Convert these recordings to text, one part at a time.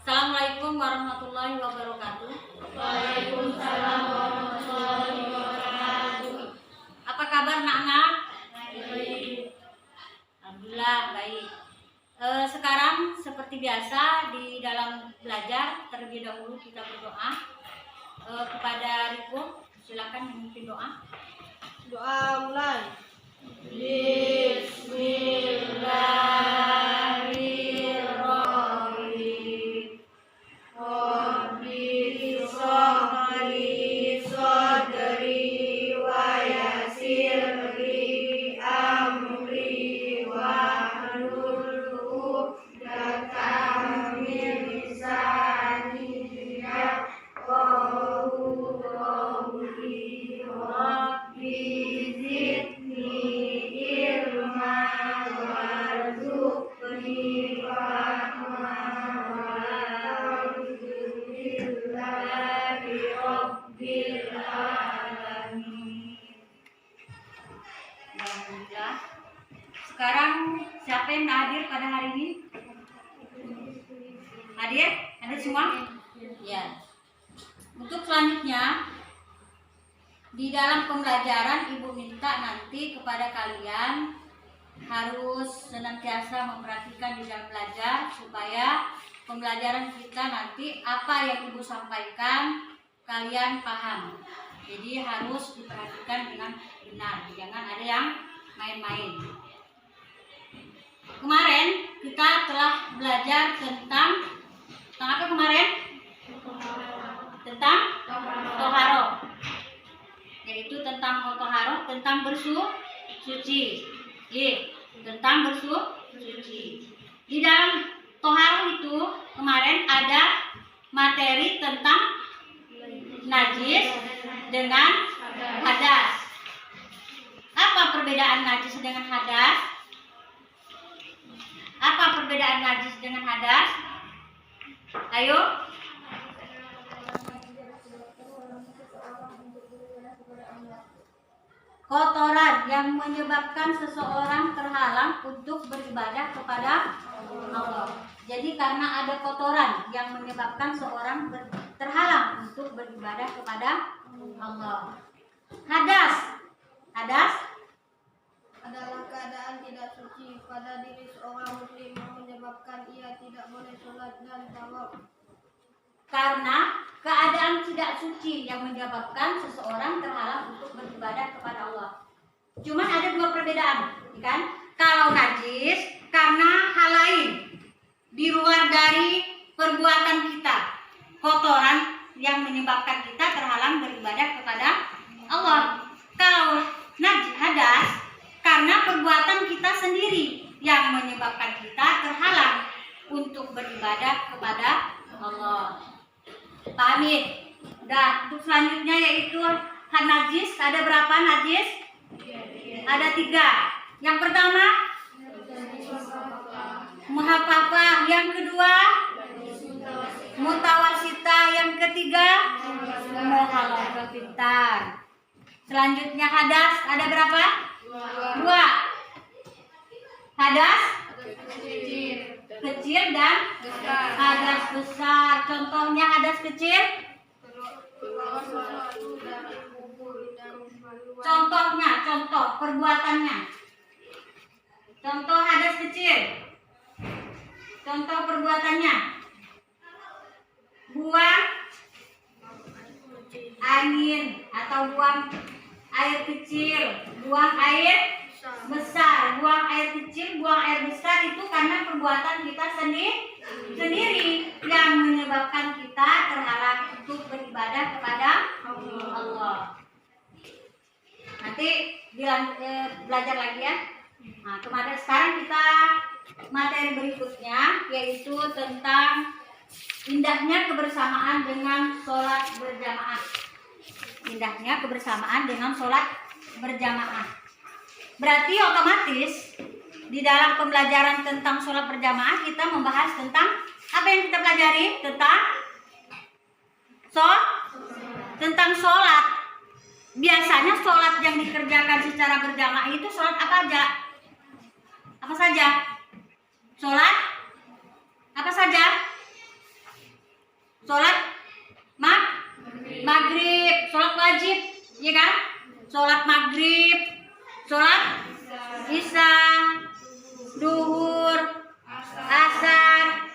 Assalamualaikum warahmatullahi wabarakatuh. Waalaikumsalam warahmatullahi wabarakatuh. Apa kabar anak-anak? Baik. Alhamdulillah baik. Sekarang seperti biasa di dalam belajar terlebih dahulu kita berdoa kepada Riko. Silakan memimpin doa. Doa mulai. Bismillahirrahmanirrahim. Rabbi shrah sadri wa yassir li amri wahlul 'uqdatam min lisani yafqahu qawli. Rabbi zidni ilma warzuqni fahma. Alhamdulillahi rabbil alamin. Alhamdulillah. Sekarang siapa yang hadir pada hari ini? Hadir? Hadir semua? Ya. Untuk selanjutnya di dalam pembelajaran Ibu minta nanti kepada kalian harus senantiasa memperhatikan di dalam belajar supaya pembelajaran kita nanti apa yang Ibu sampaikan kalian paham. Jadi harus diperhatikan dengan benar, jangan ada yang main-main. Kemarin kita telah belajar tentang apa kemarin? Tentang toharoh, yaitu tentang toharoh, tentang bersuci, tentang bersuci. Di dalam toharoh itu kemarin ada materi tentang najis dengan hadas. Apa perbedaan najis dengan hadas? Apa perbedaan najis dengan hadas? Ayo. Kotoran yang menyebabkan seseorang terhalang untuk beribadah kepada Allah. Jadi karena ada kotoran yang menyebabkan seorang terhalang untuk beribadah kepada Allah. Hadas Adalah keadaan tidak suci pada diri seorang muslim yang menyebabkan ia tidak boleh sholat dan tawaf. karena keadaan tidak suci yang menyebabkan seseorang terhalang untuk beribadah kepada Allah. Cuman ada dua perbedaan, kan? Kalau najis karena hal lain di luar dari perbuatan kita, kotoran yang menyebabkan kita terhalang beribadah kepada Allah. Kalau najis hadas karena perbuatan kita sendiri yang menyebabkan kita terhalang untuk beribadah kepada Allah. Pahami? Udah, untuk selanjutnya yaitu najis. Ada berapa najis? Ada 3. Yang pertama muhafafah, yang kedua mutawasita, yang ketiga muhalafah pintar. Selanjutnya hadas ada berapa? 2. Hadas kecil dan hadas besar. Contohnya hadas kecil. Contoh perbuatannya. Contoh hadas kecil. Contoh perbuatannya. Buang angin atau buang air kecil, buang air besar. Buang air kecil, buang air besar itu karena perbuatan kita sendiri yang menyebabkan kita terhalang untuk beribadah kepada Allah. Nanti belajar lagi ya. Nah, sekarang kita materi berikutnya yaitu tentang indahnya kebersamaan dengan sholat berjamaah. Indahnya kebersamaan dengan sholat berjamaah. Berarti otomatis di dalam pembelajaran tentang sholat berjamaah kita membahas tentang apa yang kita pelajari? Tentang sholat. Biasanya sholat yang dikerjakan secara berjamaah itu sholat apa aja? Apa saja? Sholat apa saja? sholat maghrib, sholat wajib, ya kan? Sholat maghrib, sholat isya, duhur, asar,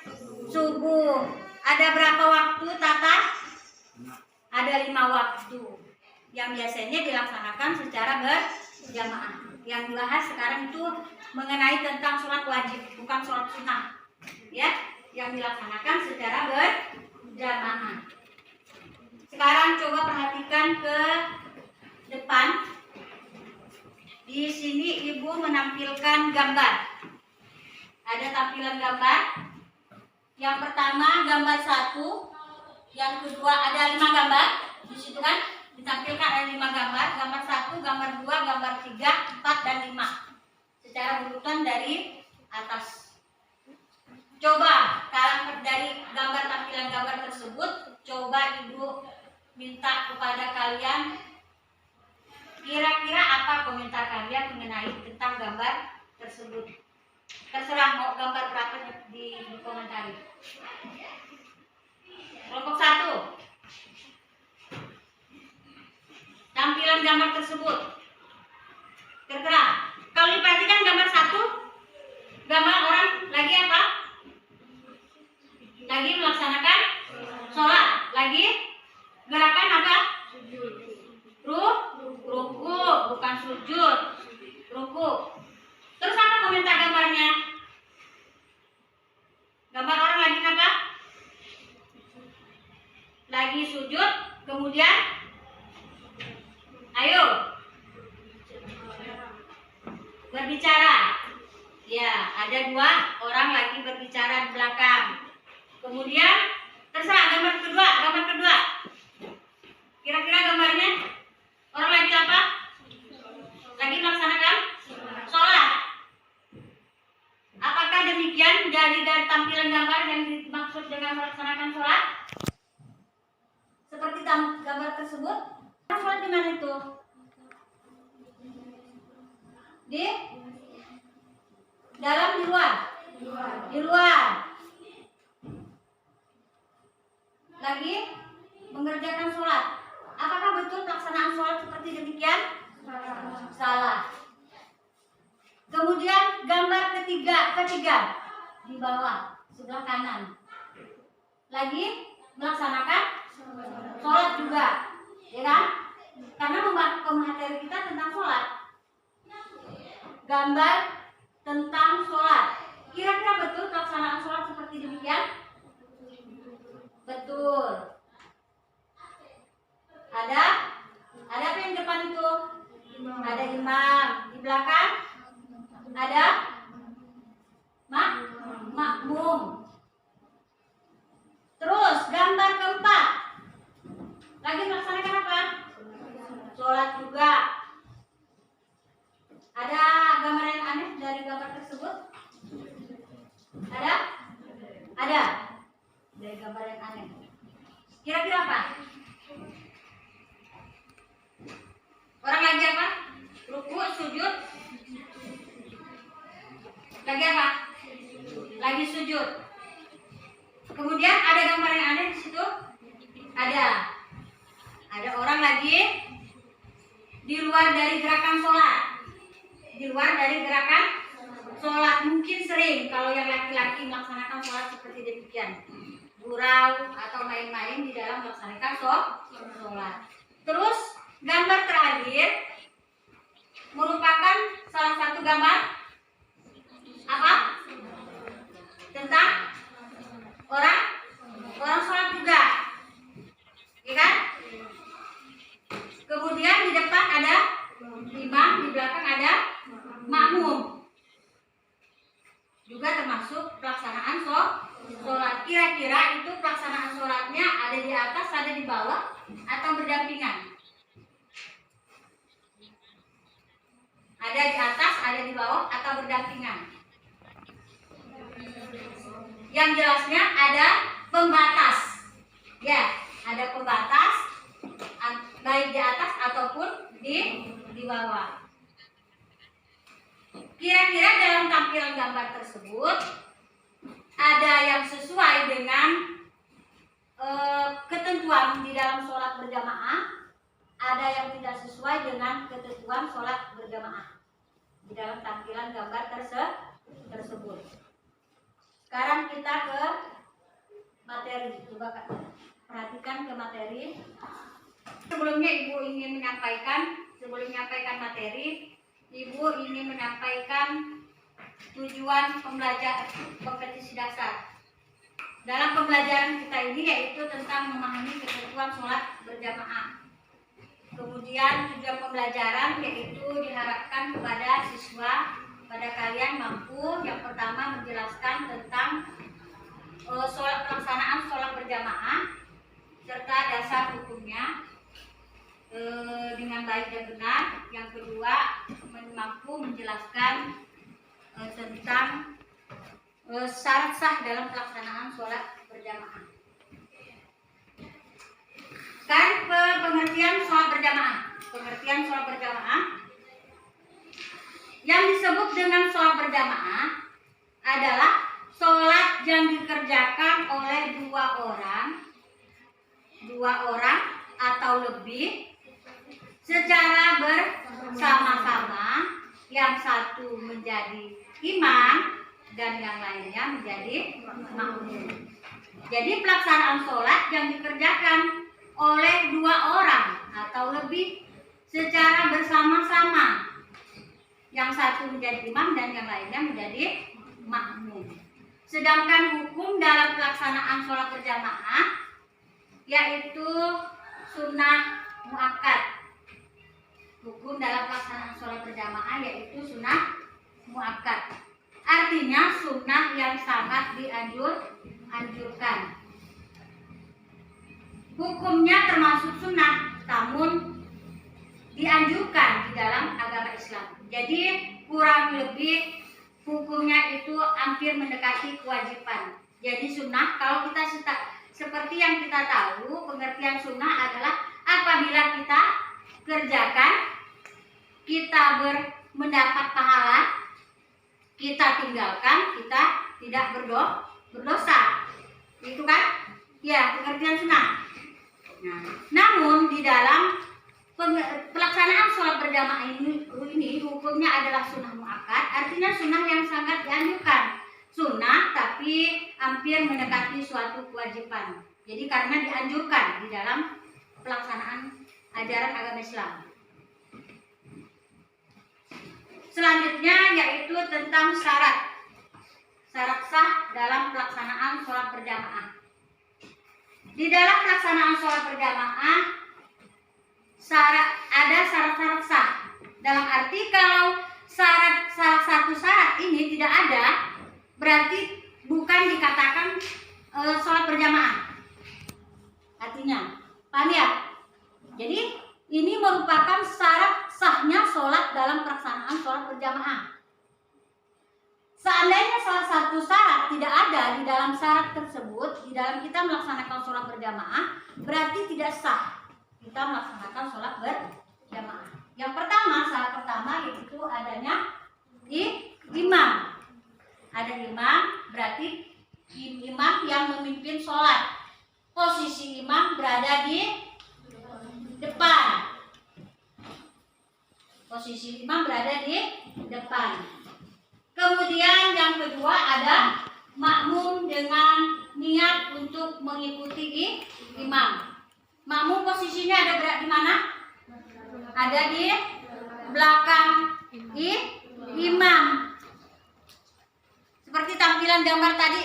subuh. Ada berapa waktu, Tata? Ada 5 waktu yang biasanya dilaksanakan secara berjamaah. Yang dibahas sekarang itu mengenai tentang sholat wajib, bukan sholat sunnah, ya, yang dilaksanakan secara berjamaah. Sekarang coba perhatikan ke depan. Di sini Ibu menampilkan gambar. Ada tampilan gambar. Yang pertama gambar 1, yang kedua ada 5 gambar. Di situ kan ditampilkan ada 5 gambar. Gambar 1, gambar 2, gambar 3, 4 dan 5. Secara urutan dari atas. Coba kalau dari gambar tampilan gambar tersebut, coba Ibu minta kepada kalian kira-kira apa komentar kalian mengenai tentang gambar tersebut. Terserah mau gambar berapa di komentari. Kelompok 1. Tampilan gambar tersebut. Terserah. Kalau diperhatikan gambar 1, gambar orang lagi apa? Lagi melaksanakan sholat. Lagi gerakan apa? Ruku, bukan sujud. Ruku. Terus apa komentar gambarnya? Gambar orang lagi apa? Lagi sujud, kemudian ayo berbicara. Ya, ada 2 orang lagi berbicara di belakang. Kemudian terserah gambar kedua. Kira-kira gambarnya orang lagi apa? Lagi melaksanakan sholat. Apakah demikian dari tampilan gambar yang dimaksud dengan melaksanakan sholat? Seperti gambar tersebut. Sholat di mana itu? Di dalam, di luar? Di luar. Lagi mengerjakan sholat. Apakah betul pelaksanaan sholat seperti demikian? Salah. Kemudian gambar ketiga di bawah sebelah kanan. Lagi melaksanakan sholat juga, ya kan? Karena pemateri kita tentang sholat. Gambar tentang sholat. Kira-kira betul pelaksanaan sholat seperti demikian? Betul. Ada apa yang depan itu? Ada imam. Di belakang ada makmum. Terus gambar keempat. Lagi melaksanakan apa? Sholat juga. Ada gambar yang aneh dari gambar tersebut? Ada? Ada. Dari gambar yang aneh. Kira-kira apa? Orang lagi apa? Ruku, sujud. Lagi apa? Lagi sujud. Kemudian ada gambar yang aneh di situ? Ada orang lagi di luar dari gerakan sholat. Di luar dari gerakan sholat. Mungkin sering kalau yang laki-laki melaksanakan sholat seperti demikian. Gurau atau main-main di dalam melaksanakan sholat. Terus gambar terakhir merupakan salah satu gambar apa? Tentang orang sholat juga, ya kan? Kemudian di depan ada imam, di belakang ada makmum. Juga termasuk pelaksanaan sholat. Kira-kira itu pelaksanaan sholatnya ada di atas, ada di bawah, atau berdampingan? Ada di atas, ada di bawah, atau berdampingan? Yang jelasnya ada pembatas. Ya, ada pembatas baik di atas ataupun di bawah. Kira-kira dalam tampilan gambar tersebut ada yang sesuai dengan ketentuan di dalam sholat berjamaah, ada yang tidak sesuai dengan ketentuan sholat berjamaah di dalam tampilan gambar tersebut. Sekarang kita ke materi. Coba Kak, perhatikan ke materi. Sebelumnya Ibu ingin menyampaikan materi, Ibu ingin menyampaikan tujuan pembelajaran kompetisi dasar. Dalam pembelajaran kita ini yaitu tentang memahami ketentuan sholat berjamaah. Kemudian tujuan pembelajaran yaitu diharapkan kepada siswa, pada kalian mampu yang pertama menjelaskan tentang pelaksanaan sholat berjamaah serta dasar hukumnya dengan baik dan benar. Yang kedua, mampu menjelaskan tentang syarat sah dalam pelaksanaan sholat berjamaah. Sekarang pengertian sholat berjamaah. Pengertian sholat berjamaah. Yang disebut dengan sholat berjamaah adalah sholat yang dikerjakan oleh dua orang atau lebih secara bersama-sama, yang satu menjadi imam dan yang lainnya menjadi makmum. Jadi pelaksanaan sholat yang dikerjakan oleh dua orang atau lebih secara bersama-sama, yang satu menjadi imam dan yang lainnya menjadi makmum. Sedangkan hukum dalam pelaksanaan sholat berjamaah yaitu sunnah muakkad. Hukum dalam pelaksanaan sholat berjamaah yaitu sunnah muakkad. Artinya sunnah yang sangat dianjurkan. Hukumnya termasuk sunnah, namun dianjurkan di dalam agama Islam. Jadi kurang lebih hukumnya itu hampir mendekati kewajiban. Jadi sunnah, kalau kita seperti yang kita tahu, pengertian sunnah adalah apabila kita kerjakan, kita mendapat pahala, kita tinggalkan, kita tidak berdosa. Itu kan? Ya, pengertian sunnah. Nah, namun di dalam pelaksanaan sholat berjamaah ini hukumnya adalah sunnah muakkad, artinya sunnah yang sangat dianjurkan. Sunnah tapi hampir mendekati suatu kewajiban. Jadi karena dianjurkan di dalam pelaksanaan ajaran agama Islam. Selanjutnya yaitu tentang syarat sah dalam pelaksanaan sholat berjamaah. Di dalam pelaksanaan sholat berjamaah ada syarat-syarat sah. Dalam arti kalau salah satu syarat ini tidak ada, berarti bukan dikatakan sholat berjamaah. Artinya, paham ya? Jadi ini merupakan syarat sahnya sholat dalam pelaksanaan sholat berjamaah. Seandainya salah satu syarat tidak ada di dalam syarat tersebut, di dalam kita melaksanakan sholat berjamaah, berarti tidak sah kita melaksanakan sholat berjamaah. Yang pertama, syarat pertama yaitu adanya imam. Ada imam, berarti imam yang memimpin sholat. Posisi imam berada di depan. Posisi imam berada di depan. Kemudian yang kedua ada makmum dengan niat untuk mengikuti imam. Makmum posisinya ada di mana? Ada di belakang imam. Seperti tampilan gambar tadi,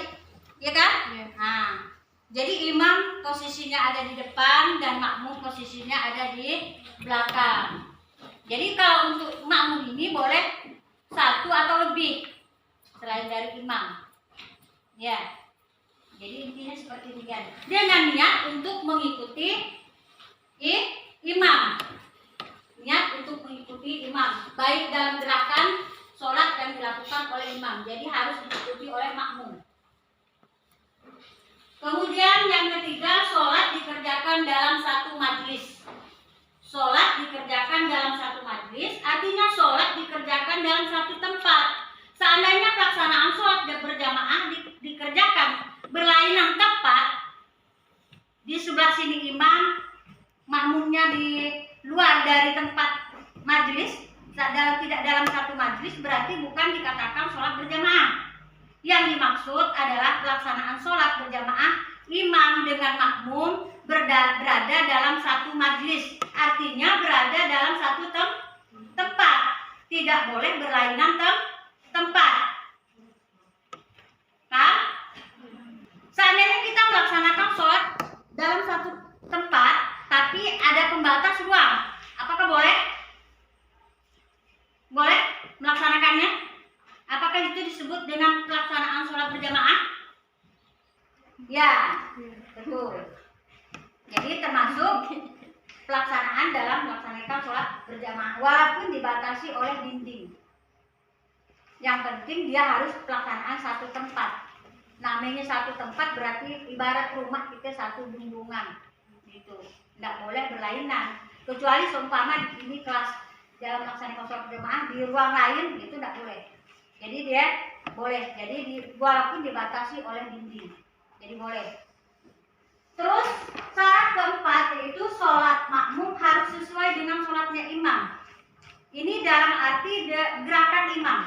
ya kan? Nah, jadi imam posisinya ada di depan dan makmum posisinya ada di belakang. Jadi kalau untuk makmum ini boleh satu atau lebih selain dari imam. Ya. Jadi intinya seperti ini kan. Dengan niat untuk mengikuti imam. Niat untuk mengikuti imam, baik dalam gerakan sholat yang dilakukan oleh imam. Jadi harus diikuti oleh makmum. Kemudian yang ketiga, sholat dikerjakan dalam satu majlis. Sholat dikerjakan dalam satu majlis, artinya sholat dikerjakan dalam satu tempat. Seandainya pelaksanaan sholat berjamaah dikerjakan berlainan tempat, dari tempat majelis, tidak dalam satu majelis, berarti bukan dikatakan sholat berjamaah. Yang dimaksud adalah pelaksanaan sholat berjamaah imam dengan makmum berada dalam satu majelis, artinya berada dalam satu tempat, tidak boleh berlainan tempat. Kan? Seandainya kita melaksanakan sholat dalam satu tempat, tapi ada pembatas ruang, apakah boleh? Boleh melaksanakannya? Apakah itu disebut dengan pelaksanaan sholat berjamaah? Ya, betul. Jadi termasuk pelaksanaan dalam melaksanakan sholat berjamaah, walaupun dibatasi oleh dinding. Yang penting dia harus pelaksanaan satu tempat. Namanya satu tempat berarti ibarat rumah kita satu bendungan, gitu. Tidak boleh berlainan. Kecuali seumpama ini kelas dalam melaksanakan sholat berjamaah di ruang lain, itu tidak boleh. Jadi dia boleh. Jadi walaupun dibatasi oleh dinding, jadi boleh. Terus syarat keempat yaitu sholat makmum harus sesuai dengan sholatnya imam. Ini dalam arti gerakan imam.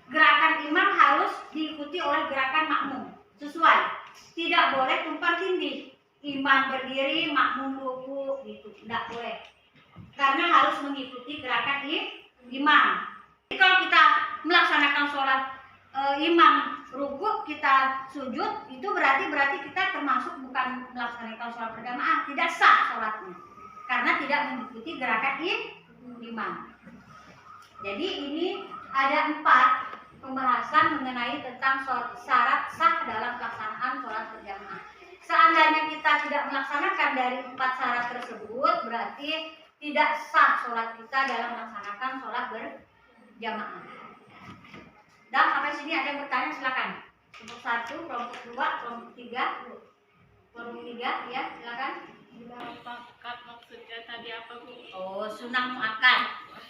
Gerakan imam harus diikuti oleh gerakan makmum. Sesuai. Tidak boleh tumpang tindih. Imam berdiri, makmum ruku, gitu. Tidak boleh. Karena harus mengikuti gerakan imam. Jadi kalau kita melaksanakan sholat imam ruku, kita sujud, itu berarti kita termasuk bukan melaksanakan sholat berjamaah, tidak sah sholatnya. Karena tidak mengikuti gerakan imam. Jadi ini ada 4 pembahasan mengenai tentang syarat sah dalam pelaksanaan sholat berjamaah. Seandainya kita tidak melaksanakan dari 4 syarat tersebut, berarti tidak sah sholat kita dalam melaksanakan sholat berjamaah. Dan sampai sini ada yang bertanya, silakan. Kelompok 1, kelompok 2, kelompok 3. Kelompok 3, ya silakan. Muakkad maksudnya tadi apa, Bu? Oh, sunnah muakkad.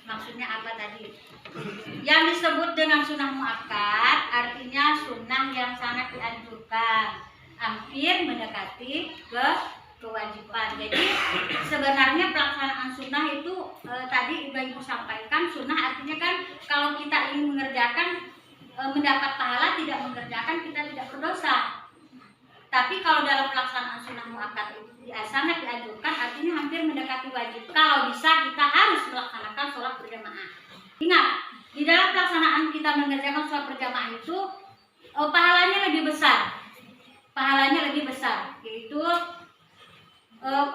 Maksudnya apa tadi? Yang disebut dengan sunnah muakkad artinya sunnah yang sangat dianjurkan, hampir mendekati kewajiban. Jadi sebenarnya pelaksanaan sunnah itu tadi Ibu sampaikan, sunnah artinya kan kalau kita ingin mengerjakan mendapat pahala, tidak mengerjakan kita tidak berdosa. Tapi kalau dalam pelaksanaan sunnah muakkad itu sangat dianjurkan, artinya hampir mendekati wajib. Kalau bisa kita harus melaksanakan sholat berjamaah. Ingat, di dalam pelaksanaan kita mengerjakan sholat berjamaah itu pahalanya lebih besar. Pahalanya lebih besar, yaitu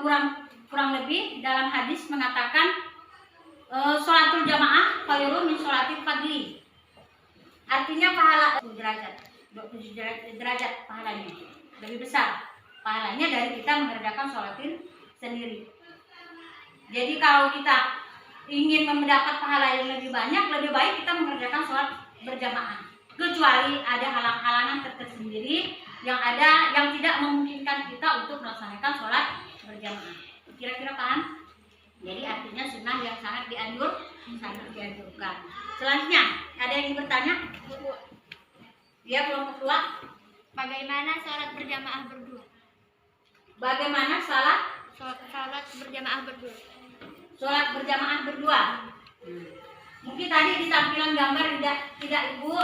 kurang lebih dalam hadis mengatakan sholatul jamaah khairun min sholatil fadli. Artinya pahala 27 derajat pahalanya. Lebih besar pahalanya dari kita mengerjakan sholatin sendiri. Jadi kalau kita ingin mendapat pahala yang lebih banyak, lebih baik kita mengerjakan sholat berjamaah. Kecuali ada halang-halangan tersendiri yang tidak memungkinkan kita untuk melaksanakan sholat berjamaah. Kira-kira paham? Jadi artinya sunnah yang sangat dianjurkan. Selanjutnya ada yang bertanya? Dia kelompok 2. Bagaimana sholat berjamaah berdua? Bagaimana sholat berjamaah berdua? Sholat berjamaah berdua. Mungkin tadi di tampilan gambar tidak Ibu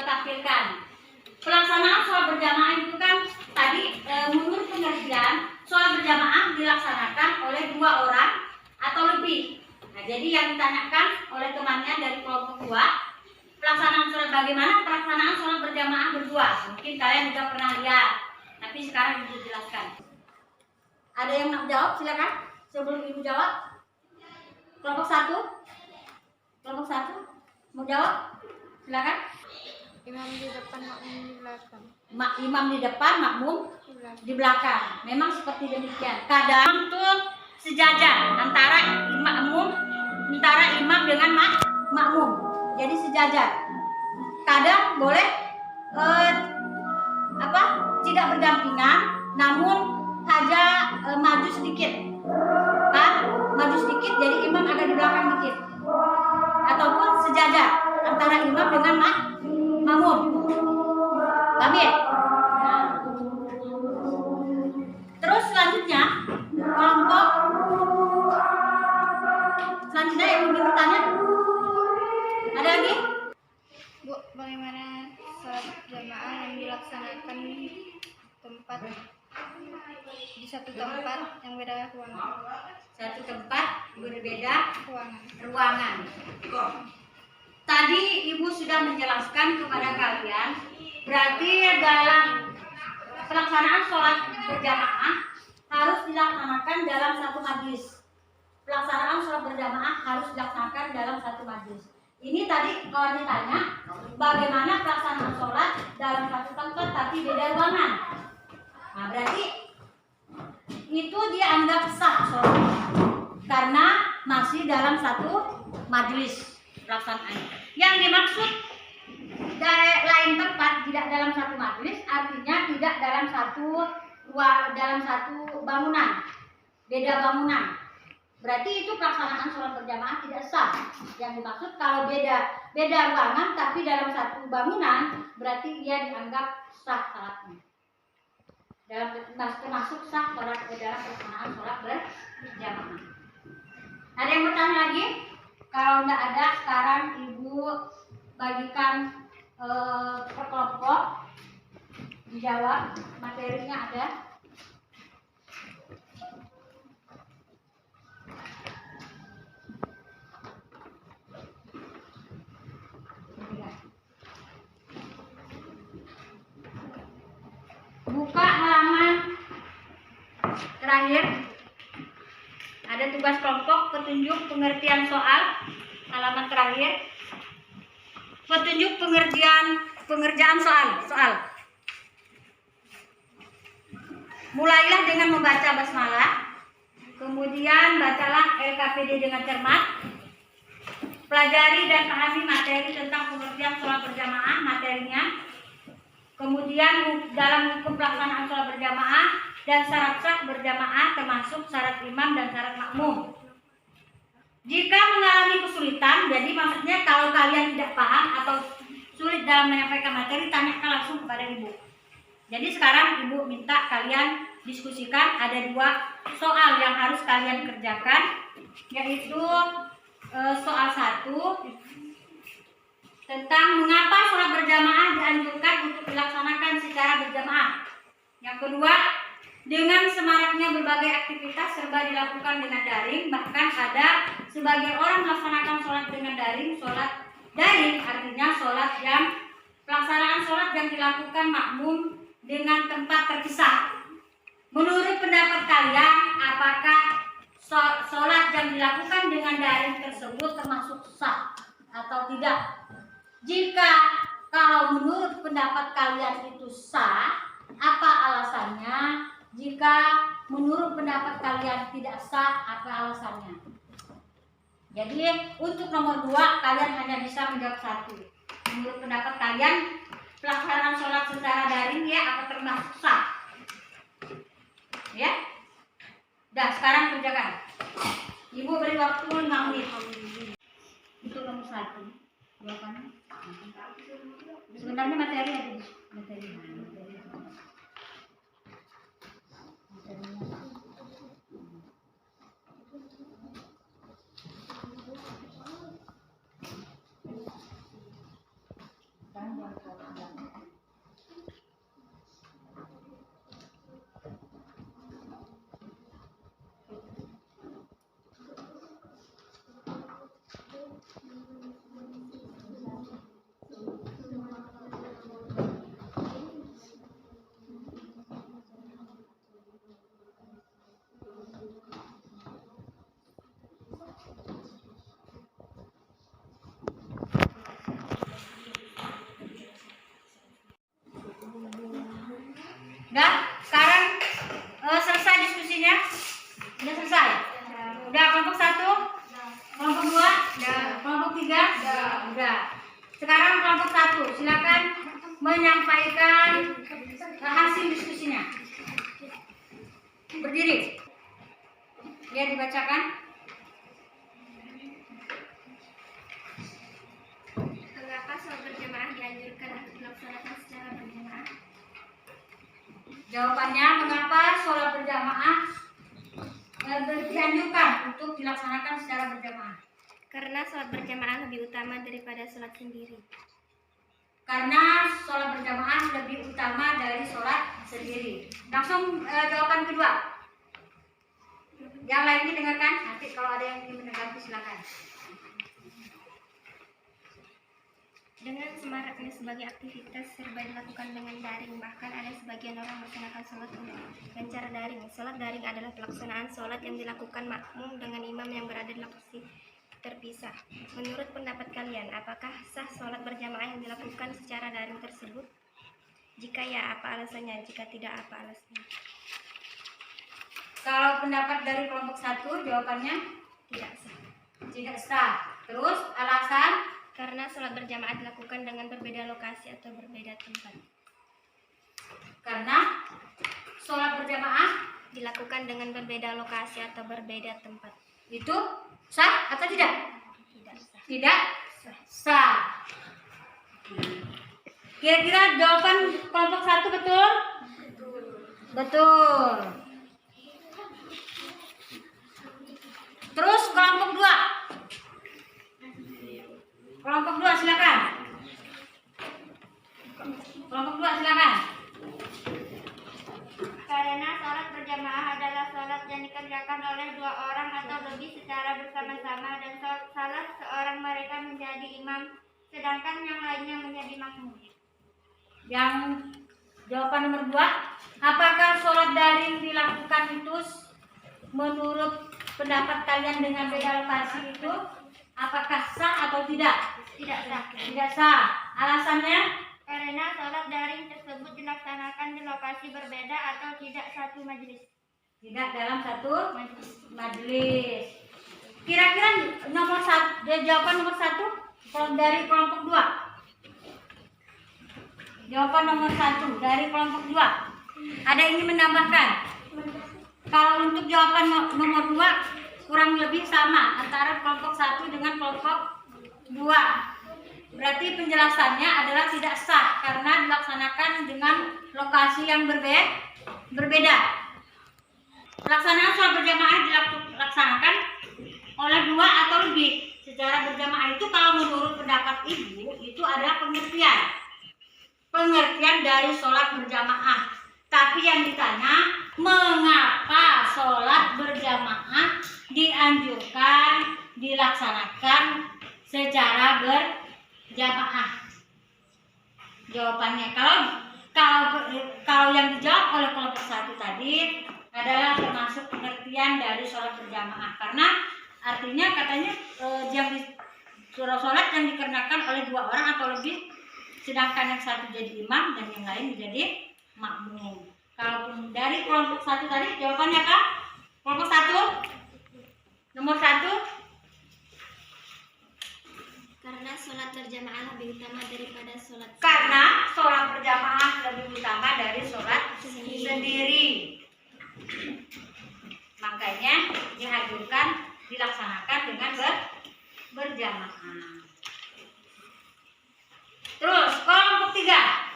tampilkan. Pelaksanaan sholat berjamaah itu kan tadi menurut pengertian sholat berjamaah dilaksanakan oleh 2 orang atau lebih. Nah, jadi yang ditanyakan oleh temannya dari kelompok 2, bagaimana pelaksanaan sholat berjamaah berdua? Mungkin kalian juga pernah lihat, tapi sekarang Ibu jelaskan. Ada yang mau jawab? Silakan. Sebelum Ibu jawab, kelompok 1 mau jawab? Silakan. Imam di depan, makmum di belakang. Imam di depan, makmum di belakang. Memang seperti demikian. Kadang tuh sejajar antara imam dengan makmum. Jadi sejajar. Kadang boleh tidak berdampingan, namun hanya maju sedikit. Kan? Maju sedikit, jadi imam agak di belakang dikit. Ataupun sejajar antara imam dengan makmum. Paham ya? Nah. Terus selanjutnya kelompok yang bertanya? Ada lagi? Bu, bagaimana sholat jamaah yang dilaksanakan di satu tempat yang beda ruangan? Satu tempat berbeda Ruangan. Tadi Ibu sudah menjelaskan kepada kalian, berarti dalam pelaksanaan sholat berjamaah harus dilaksanakan dalam satu majlis. Pelaksanaan sholat berjamaah harus dilaksanakan dalam satu majlis. Ini tadi kalau ditanya bagaimana pelaksanaan sholat dalam satu tempat tapi beda ruangan. Nah, berarti itu dianggap sah sholat karena masih dalam satu majlis pelaksanaan. Yang dimaksud lain tempat tidak dalam satu majlis artinya tidak dalam satu bangunan, beda bangunan. Berarti itu pelaksanaan sholat berjamaah tidak sah. Yang dimaksud kalau beda ruangan tapi dalam satu bangunan berarti dia dianggap sah salatnya. Termasuk sah sholat dalam pelaksanaan sholat berjamaah. Ada yang bertanya lagi? Kalau tidak ada, sekarang Ibu bagikan per kelompok, dijawab, materinya ada. Buka halaman terakhir. Ada tugas kelompok, petunjuk pengertian soal, halaman terakhir. Petunjuk pengerjaan soal. Mulailah dengan membaca basmalah, kemudian bacalah LKPD dengan cermat. Pelajari dan pahami materi tentang pengertian sholat berjamaah, materinya. Kemudian dalam hukum pelaksanaan sholat berjamaah dan syarat sah berjamaah termasuk syarat imam dan syarat makmum. Jika mengalami kesulitan, jadi maksudnya kalau kalian tidak paham atau sulit dalam menyampaikan materi, tanyakan langsung kepada Ibu. Jadi sekarang Ibu minta kalian diskusikan, ada 2 soal yang harus kalian kerjakan, yaitu soal 1 tentang mengapa sholat berjamaah dianjurkan untuk dilaksanakan secara berjamaah. Yang kedua, dengan semaraknya berbagai aktivitas serba dilakukan dengan daring, bahkan ada sebagian orang melaksanakan sholat dengan daring. Sholat daring artinya sholat yang pelaksanaan sholat yang dilakukan makmum dengan tempat terpisah. Menurut pendapat kalian, apakah sholat yang dilakukan dengan daring tersebut termasuk sah atau tidak? Jika kalau menurut pendapat kalian itu sah, apa alasannya? Jika menurut pendapat kalian tidak sah, apa alasannya? Jadi untuk nomor 2 kalian hanya bisa menjawab 1. Menurut pendapat kalian pelaksanaan sholat secara daring ya apa termasuk sah? Ya? Dah sekarang kerjakan. Ibu beri waktu 5 menit. Untuk nomor 1. Jawabannya. Sebenarnya materi ada di materi. Udah, sekarang selesai diskusinya? Udah selesai? Udah kelompok 1? Kelompok 2? Udah. Kelompok 3? Udah. Sekarang kelompok 1, silakan menyampaikan hasil diskusinya. Berdiri. Ya, dibacakan. Mengapa sholat berjamaah dianjurkan untuk dilaksanakan secara berjamaah? Jawabannya, mengapa sholat berjamaah dianjurkan untuk dilaksanakan secara berjamaah? Karena utama daripada sholat sendiri. Karena sholat berjamaah lebih utama dari sholat sendiri. Langsung jawaban kedua. Yang lainnya dengarkan. Nanti kalau ada yang ingin mendengar silakan. Dengan semaraknya sebagai aktivitas serba dilakukan dengan daring, bahkan ada sebagian orang melaksanakan sholat dengan cara daring. Sholat daring adalah pelaksanaan sholat yang dilakukan makmum dengan imam yang berada di lokasi terpisah. Menurut pendapat kalian, apakah sah sholat berjamaah yang dilakukan secara daring tersebut? Jika ya, apa alasannya? Jika tidak, apa alasannya? Kalau pendapat dari kelompok 1, jawabannya Tidak sah. tidak sah. Terus alasan? Karena sholat berjamaah dilakukan dengan berbeda lokasi atau berbeda tempat. Karena sholat berjamaah Dilakukan dengan berbeda lokasi atau berbeda tempat. itu sah atau tidak? Tidak sah. Tidak sah. Kira-kira jawaban kelompok 1 betul? Betul. Terus kelompok 2. Kelompok 2 silakan. Kelompok 2 silakan. Karena sholat berjamaah adalah sholat yang dikerjakan oleh 2 orang atau lebih secara bersama-sama dan salah seorang mereka menjadi imam, sedangkan yang lainnya menjadi makmum. Yang jawaban nomor 2, apakah sholat daring dilakukan itu menurut pendapat kalian dengan beda lokasi itu apakah sah atau tidak? Tidak sah. Tidak sah. Alasannya? Karena sholat daring tersebut dilaksanakan di lokasi berbeda atau tidak satu majelis. Tidak dalam satu majelis. Kira-kira nomor 1, jawaban nomor 1 dari kelompok 2. Jawaban nomor 1 dari kelompok 2. Ada yang ingin menambahkan? Kalau untuk jawaban nomor 2 kurang lebih sama antara kelompok 1 dengan kelompok 2. Berarti penjelasannya adalah tidak sah karena dilaksanakan dengan lokasi yang berbeda. Pelaksanaan sholat berjamaah dilaksanakan oleh 2 atau lebih secara berjamaah. Itu kalau menurut pendapat ibu itu adalah pengertian dari sholat berjamaah. Tapi yang ditanya, mengapa sholat berjamaah dianjurkan dilaksanakan secara berjamaah? Jawabannya kalau yang dijawab oleh kelompok 1 tadi adalah termasuk pengertian dari sholat berjamaah, karena artinya katanya yang sholat yang dikarenakan oleh 2 orang atau lebih, sedangkan yang satu jadi imam dan yang lain menjadi makmum. Kalau dari kelompok 1 tadi jawabannya Kak? Kelompok 1 nomor 1. Karena sholat berjamaah lebih utama daripada sholat Karena sholat berjamaah lebih utama dari sholat sendiri. Makanya dianjurkan dilaksanakan dengan berjamaah. Terus kelompok 3.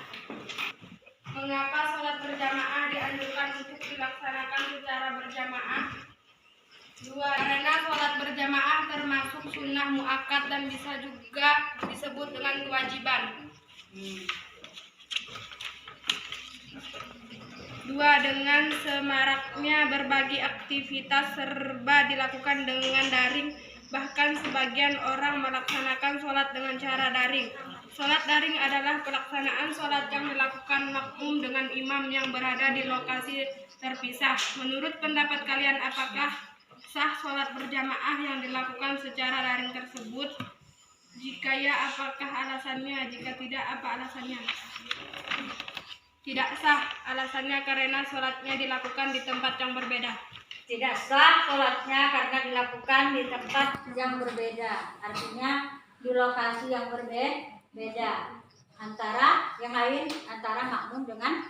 Mengapa sholat berjamaah dianjurkan untuk dilaksanakan secara berjamaah? 2. Karena sholat berjamaah termasuk sunnah muakkad dan bisa juga disebut dengan kewajiban. 2. Dengan semaraknya berbagai aktivitas serba dilakukan dengan daring, bahkan sebagian orang melaksanakan sholat dengan cara daring. Sholat daring adalah pelaksanaan sholat yang dilakukan makmum dengan imam yang berada di lokasi terpisah. Menurut pendapat kalian, apakah sah sholat berjamaah yang dilakukan secara daring tersebut? Jika ya, apakah alasannya? Jika tidak, apa alasannya? Tidak sah. Alasannya karena sholatnya dilakukan di tempat yang berbeda. Tidak sah sholatnya karena dilakukan di tempat yang berbeda. Artinya di lokasi yang berbeda antara yang lain, antara makmum dengan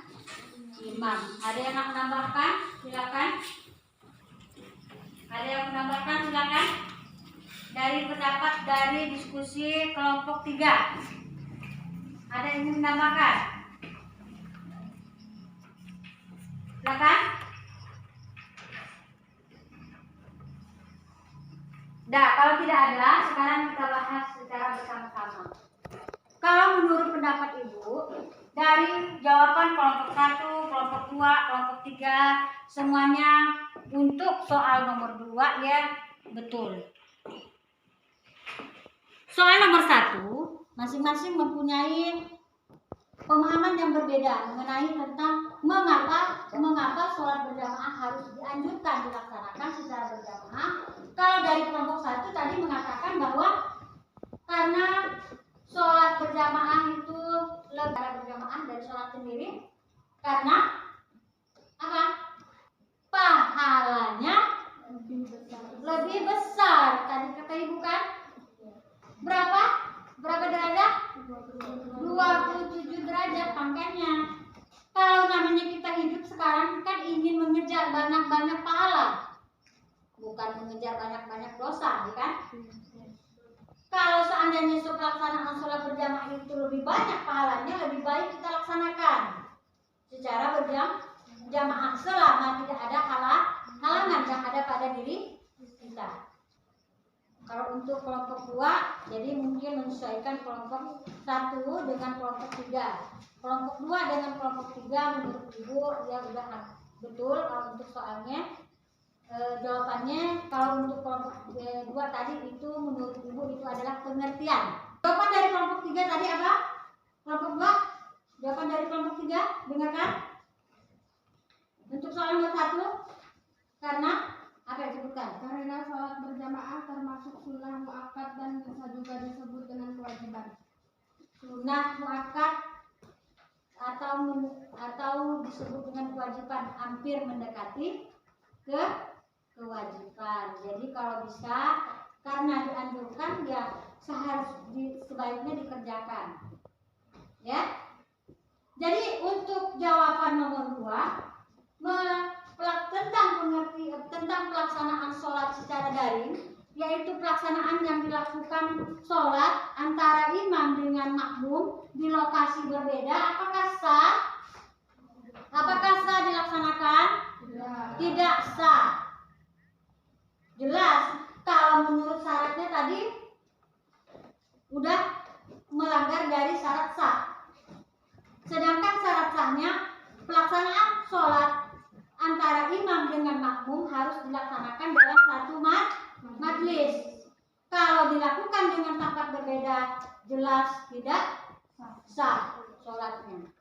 imam. Ada yang nak menambahkan? Silakan. Ada yang menambahkan? Silakan. Dari pendapat dari diskusi kelompok 3. Ada yang ingin menambahkan? Silakan. Nah, kalau tidak ada, sekarang kita bahas secara secara bersama-sama. Kalau menurut pendapat Ibu, dari jawaban kelompok 1, kelompok 2, kelompok 3, semuanya untuk soal nomor 2 ya betul. Soal nomor 1, masing-masing mempunyai pemahaman yang berbeda mengenai tentang mengapa sholat berjamaah harus dianjurkan dilaksanakan secara berjamaah. Kalau dari kelompok 1 tadi mengatakan bahwa karena sholat berjamaah itu lebih berjamaah dari sholat sendiri, karena apa? Pahalanya lebih besar. Tadi kata Ibu kan? Berapa derajat? 27 derajat. Makanya kalau namanya kita hidup sekarang kan ingin mengejar banyak-banyak pahala, bukan mengejar banyak-banyak dosa, ya kan? Kalau seandainya pelaksanaan sholat berjamaah itu lebih banyak pahalanya, lebih baik kita laksanakan secara berjamaah selama tidak ada halangan yang ada pada diri kita. Kalau untuk kelompok 2, jadi mungkin menyesuaikan kelompok 1 dengan kelompok 3. Kelompok 2 dengan kelompok 3 menurut Ibu ya udah betul. Kalau untuk soalnya jawabannya kalau untuk kelompok 2 tadi itu menurut Ibu itu adalah pengertian. Jawaban dari kelompok 3 tadi apa? Kelompok 2? Jawaban dari kelompok 3, dengarkan. Untuk soal nomor 1, karena apa yang disebutkan? Karena sholat berjamaah termasuk sunnah muakkad dan bisa juga disebut dengan kewajiban. Sunnah muakkad atau disebut dengan kewajiban, hampir mendekati ke kewajiban. Jadi kalau bisa karena dianjurkan ya sebaiknya dikerjakan. Ya. Jadi untuk jawaban nomor 2 tentang pelaksanaan sholat secara daring, yaitu pelaksanaan yang dilakukan sholat antara imam dengan makmum di lokasi berbeda. Apakah sah? Apakah sah dilaksanakan? Tidak sah. Jelas. Kalau menurut syaratnya tadi udah melanggar dari syarat sah. Sedangkan syarat sahnya pelaksanaan sholat antara imam dengan makmum harus dilaksanakan dalam satu majlis. Kalau dilakukan dengan tempat berbeda, jelas tidak sah sholatnya.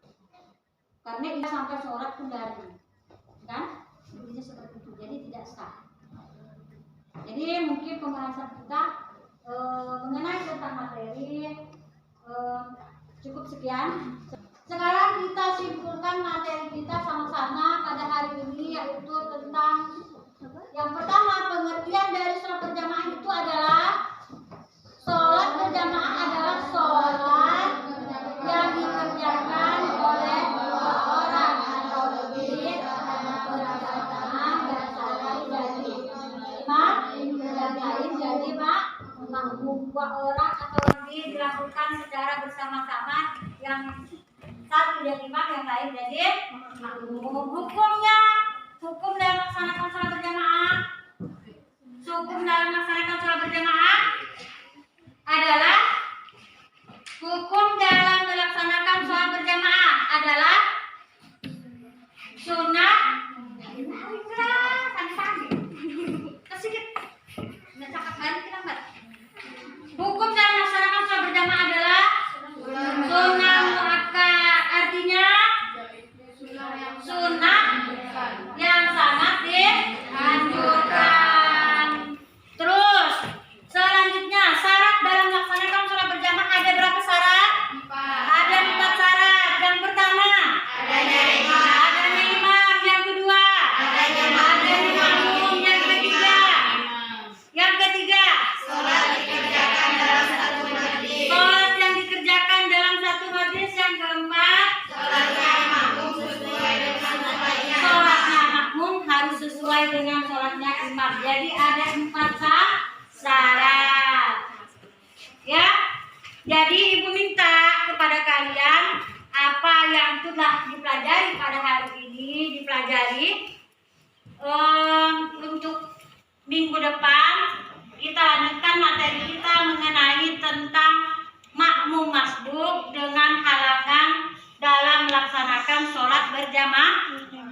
Karena ia sampai sholat pun dari, kan? Intinya seperti itu. Jadi tidak sah. Jadi mungkin pembahasan kita mengenai tentang materi cukup sekian. Sekarang kita simpulkan materi kita sama-sama pada hari ini, yaitu tentang yang pertama, pengertian dari sholat berjamaah itu adalah sholat berjamaah adalah sholat yang dikerjakan oleh 2 orang atau lebih berjamaah dan satu dari imam dan lain jadi makmum. 2 orang atau lebih dilakukan secara bersama-sama, yang satu jadi imam, yang lain jadi makmum. Hukum dalam melaksanakan sholat berjamaah, adalah hukum dalam melaksanakan sholat berjamaah adalah sunnah. Hukum dalam melaksanakan sholat berjamaah adalah sunnah muakkad, artinya sunnah yang sangat dianjurkan. Terus selanjutnya, syarat dalam melaksanakan sholat berjamaah ada berapa syarat? Ada 4 syarat. Yang pertama, adanya imam. Yang kedua, adanya makmum. Yang ketiga, sholat yang dikerjakan dalam satu majlis. Yang keempat, sholatnya makmum harus sesuai dengan sholatnya imam. Jadi ada 4 syarat. Ya. Jadi Ibu minta kepada kalian apa yang telah dipelajari pada hari ini dipelajari. Untuk minggu depan kita lanjutkan materi kita mengenai tentang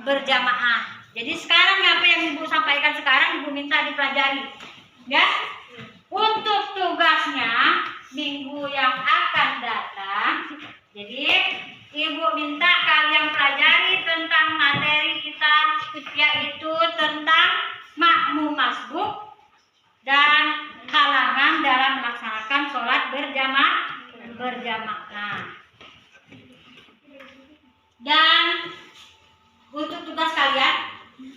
berjamaah. Jadi sekarang apa yang Ibu sampaikan sekarang Ibu minta dipelajari. Ya. Untuk tugasnya minggu yang akan datang. Jadi Ibu minta kalian pelajari tentang materi kita, yaitu tentang makmum masbuk dan halangan dalam melaksanakan sholat berjamaah. Dan untuk tugas kalian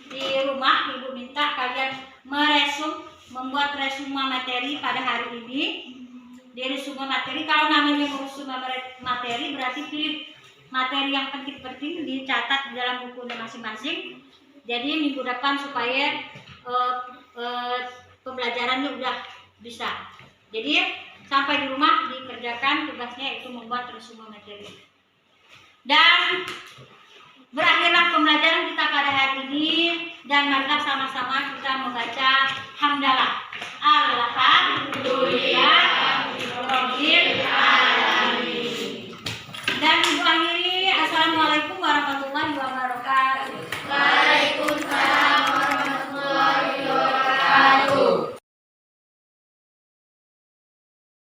di rumah, Ibu minta kalian membuat resume materi pada hari ini. Di resume materi, kalau namanya resume materi berarti pilih materi yang penting-penting, dicatat di dalam bukunya masing-masing. Jadi minggu depan supaya pembelajarannya udah bisa. Jadi sampai di rumah dikerjakan tugasnya, itu membuat resume materi. Dan berakhirlah pembelajaran kita pada hari ini, dan marilah sama-sama kita membaca hamdalah. Alhamdulillah Rabbil alamin. Dan Ibu akhiri, assalamualaikum warahmatullahi wabarakatuh.